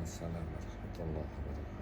Waalaikumsalam warahmatullahi wabarakatuh.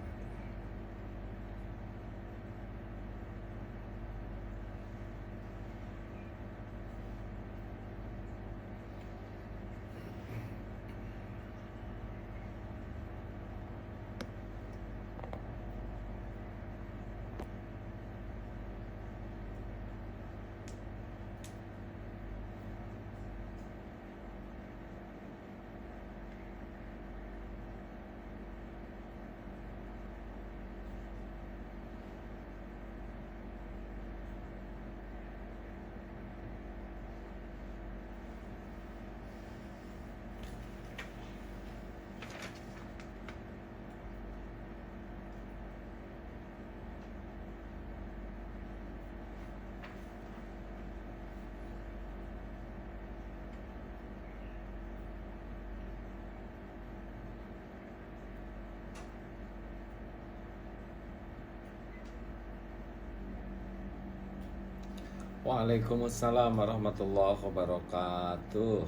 Waalaikumsalam warahmatullahi wabarakatuh.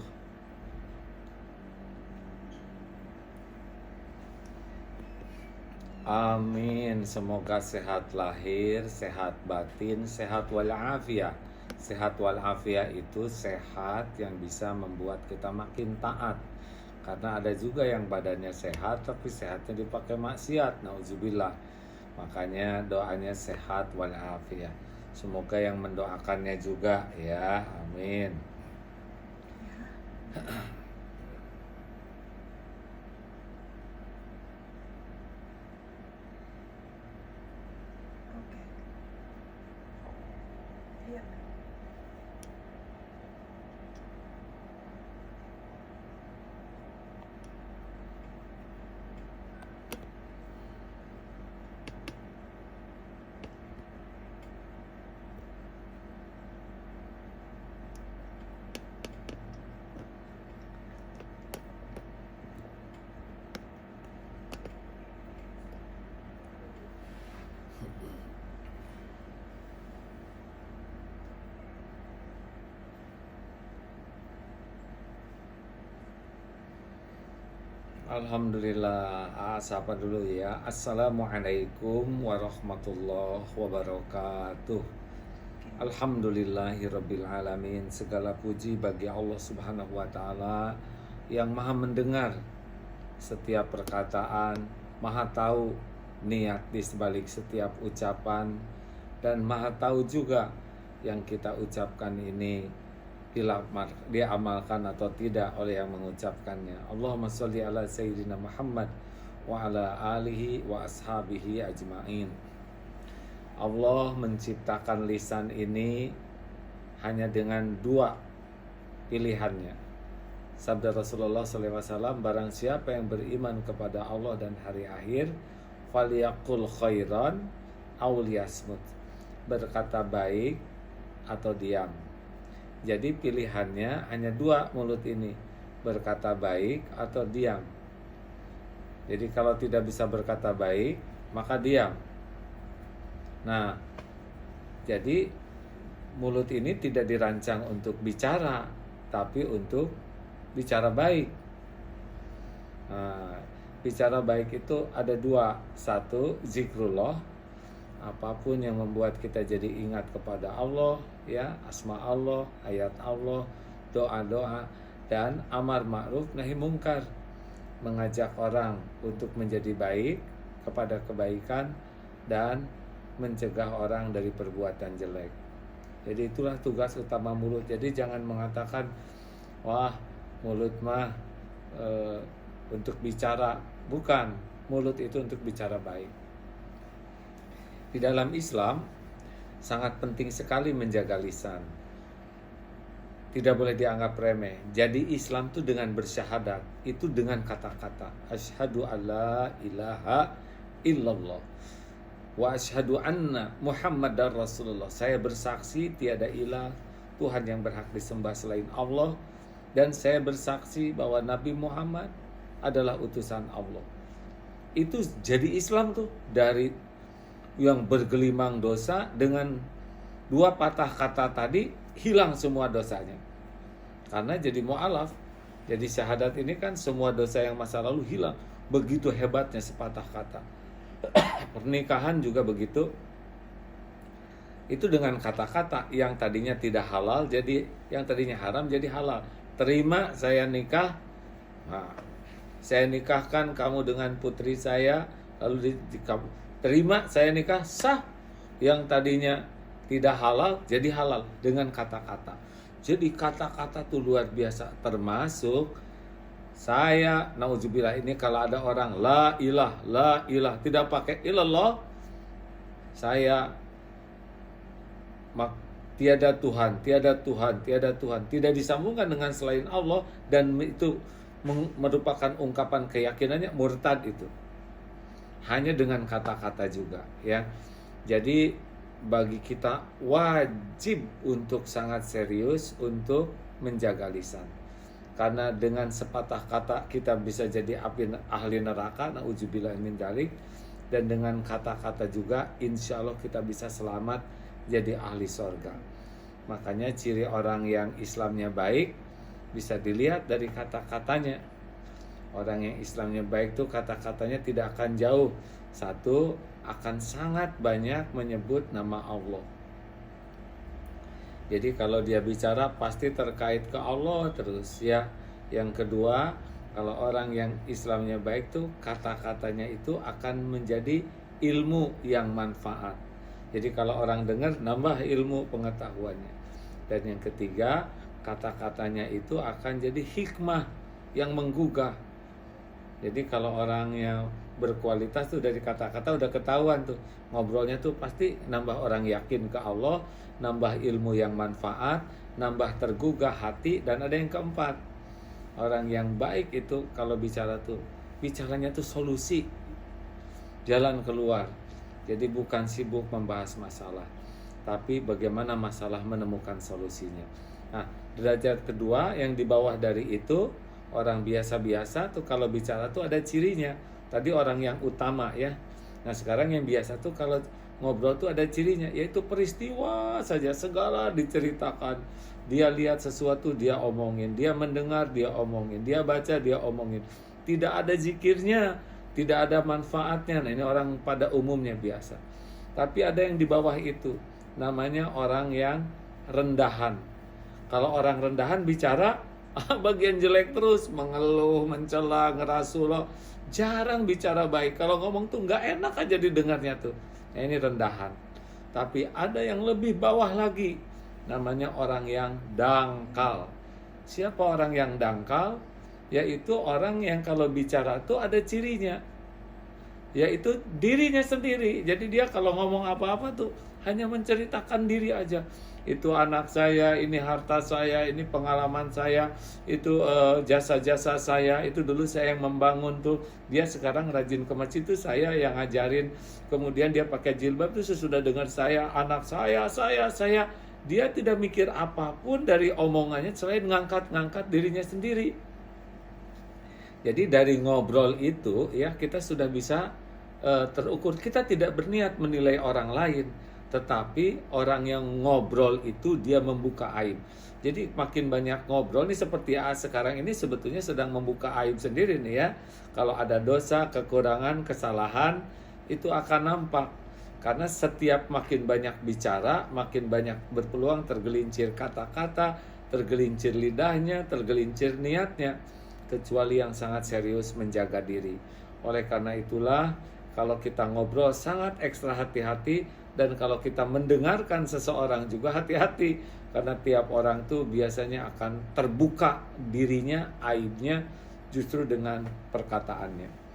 Amin. Semoga sehat lahir, sehat batin, sehat walafiat. Sehat walafiat itu sehat yang bisa membuat kita makin taat. Karena ada juga yang badannya sehat tapi sehatnya dipakai maksiat. Nauzubillah. Makanya doanya sehat walafiat. Semoga yang mendoakannya juga ya. Amin. Oke. Iya. Alhamdulillah. Sapa dulu ya. Assalamualaikum warahmatullahi wabarakatuh. Alhamdulillahirabbil alamin. Segala puji bagi Allah Subhanahu wa taala yang Maha mendengar setiap perkataan, Maha tahu niat di sebalik setiap ucapan, dan Maha tahu juga yang kita ucapkan ini diamalkan atau tidak oleh yang mengucapkannya. Allahumma sholli ala sayyidina Muhammad wa ala alihi wa ashabihi ajma'in. Allah menciptakan lisan ini hanya dengan dua pilihannya. Sabda Rasulullah SAW, barang siapa yang beriman kepada Allah dan hari akhir, falyaqul khairan aw liyasmut, berkata baik atau diam. Jadi pilihannya hanya dua mulut ini, berkata baik atau diam. Jadi kalau tidak bisa berkata baik, maka diam. Nah, jadi mulut ini tidak dirancang untuk bicara, tapi untuk bicara baik. Nah, bicara baik itu ada dua. Satu, zikrullah, apapun yang membuat kita jadi ingat kepada Allah, ya, asma Allah, ayat Allah, doa-doa, dan amar ma'ruf nahi mungkar, mengajak orang untuk menjadi baik kepada kebaikan dan mencegah orang dari perbuatan jelek. Jadi itulah tugas utama mulut. Jadi jangan mengatakan, wah, mulut mah untuk bicara. Bukan, mulut itu untuk bicara baik. Di dalam Islam sangat penting sekali menjaga lisan. Tidak boleh dianggap remeh. Jadi Islam itu dengan bersyahadat, itu dengan kata-kata asyhadu alla ilaha illallah wa asyhadu anna Muhammadar Rasulullah. Saya bersaksi tiada ilah Tuhan yang berhak disembah selain Allah, dan saya bersaksi bahwa Nabi Muhammad adalah utusan Allah. Itu jadi Islam tuh, dari yang bergelimang dosa dengan dua patah kata tadi hilang semua dosanya. Karena jadi mu'alaf. Jadi syahadat ini kan semua dosa yang masa lalu hilang. begitu hebatnya sepatah kata. Pernikahan juga begitu. Itu dengan kata-kata yang tadinya tidak halal, jadi yang tadinya haram jadi halal. Terima saya nikah, nah, saya nikahkan kamu dengan putri saya, lalu terima saya nikah, sah. Yang tadinya tidak halal jadi halal dengan kata-kata. Jadi kata-kata itu luar biasa. Termasuk saya, nauzubillah, ini kalau ada orang la ilah tidak pakai illallah, saya tiada Tuhan, tidak disambungkan dengan selain Allah, dan itu merupakan ungkapan keyakinannya, murtad itu. Hanya dengan kata-kata juga, ya. Jadi bagi kita wajib untuk sangat serius untuk menjaga lisan. Karena dengan sepatah kata kita bisa jadi ahli neraka, na'udzubillah min dzalik, dan dengan kata-kata juga insya Allah kita bisa selamat jadi ahli sorga. Makanya ciri orang yang Islamnya baik bisa dilihat dari kata-katanya. Orang yang Islamnya baik tuh kata-katanya tidak akan jauh. Satu, akan sangat banyak menyebut nama Allah. Jadi kalau dia bicara pasti terkait ke Allah terus, ya. Yang kedua, kalau orang yang Islamnya baik tuh kata-katanya itu akan menjadi ilmu yang manfaat. Jadi kalau orang dengar nambah ilmu pengetahuannya. Dan yang ketiga, kata-katanya itu akan jadi hikmah yang menggugah. Jadi kalau orang yang berkualitas tuh dari kata-kata udah ketahuan tuh, ngobrolnya tuh pasti nambah orang yakin ke Allah, nambah ilmu yang manfaat, nambah tergugah hati. Dan ada yang keempat, orang yang baik itu kalau bicara tuh bicaranya tuh solusi, jalan keluar. Jadi bukan sibuk membahas masalah, tapi bagaimana masalah menemukan solusinya. Nah, derajat kedua yang di bawah dari itu, orang biasa-biasa tuh kalau bicara tuh ada cirinya. Tadi orang yang utama, ya. Nah, sekarang yang biasa tuh kalau ngobrol tuh ada cirinya, yaitu peristiwa saja, segala diceritakan. Dia lihat sesuatu, dia omongin. Dia mendengar, dia omongin. Dia baca, dia omongin. Tidak ada zikirnya, tidak ada manfaatnya. Nah, ini orang pada umumnya biasa. Tapi ada yang di bawah itu, namanya orang yang rendahan. Kalau orang rendahan bicara bagian jelek terus, mengeluh, mencela, ngerasuloh, jarang bicara baik. Kalau ngomong tuh nggak enak aja didengarnya tuh. Nah, ini rendahan. Tapi ada yang lebih bawah lagi, namanya orang yang dangkal. Siapa orang yang dangkal? Yaitu orang yang kalau bicara tuh ada cirinya, yaitu dirinya sendiri. Jadi dia kalau ngomong apa-apa tuh hanya menceritakan diri aja. Itu anak saya, ini harta saya, ini pengalaman saya, itu jasa-jasa saya, itu dulu saya yang membangun tuh. Dia sekarang rajin ke masjid tuh saya yang ngajarin. Kemudian dia pakai jilbab tuh sesudah dengar saya, anak saya. Dia tidak mikir apapun dari omongannya selain ngangkat-ngangkat dirinya sendiri. Jadi dari ngobrol itu, ya, kita sudah bisa terukur. Kita tidak berniat menilai orang lain, tetapi orang yang ngobrol itu dia membuka aib. Jadi makin banyak ngobrol, nih seperti sekarang ini sebetulnya sedang membuka aib sendiri nih, ya. Kalau ada dosa, kekurangan, kesalahan, itu akan nampak. Karena setiap makin banyak bicara, makin banyak berpeluang tergelincir kata-kata, tergelincir lidahnya, tergelincir niatnya, kecuali yang sangat serius menjaga diri. Oleh karena itulah, kalau kita ngobrol sangat ekstra hati-hati, dan kalau kita mendengarkan seseorang juga hati-hati, karena tiap orang tuh biasanya akan terbuka dirinya, aibnya justru dengan perkataannya.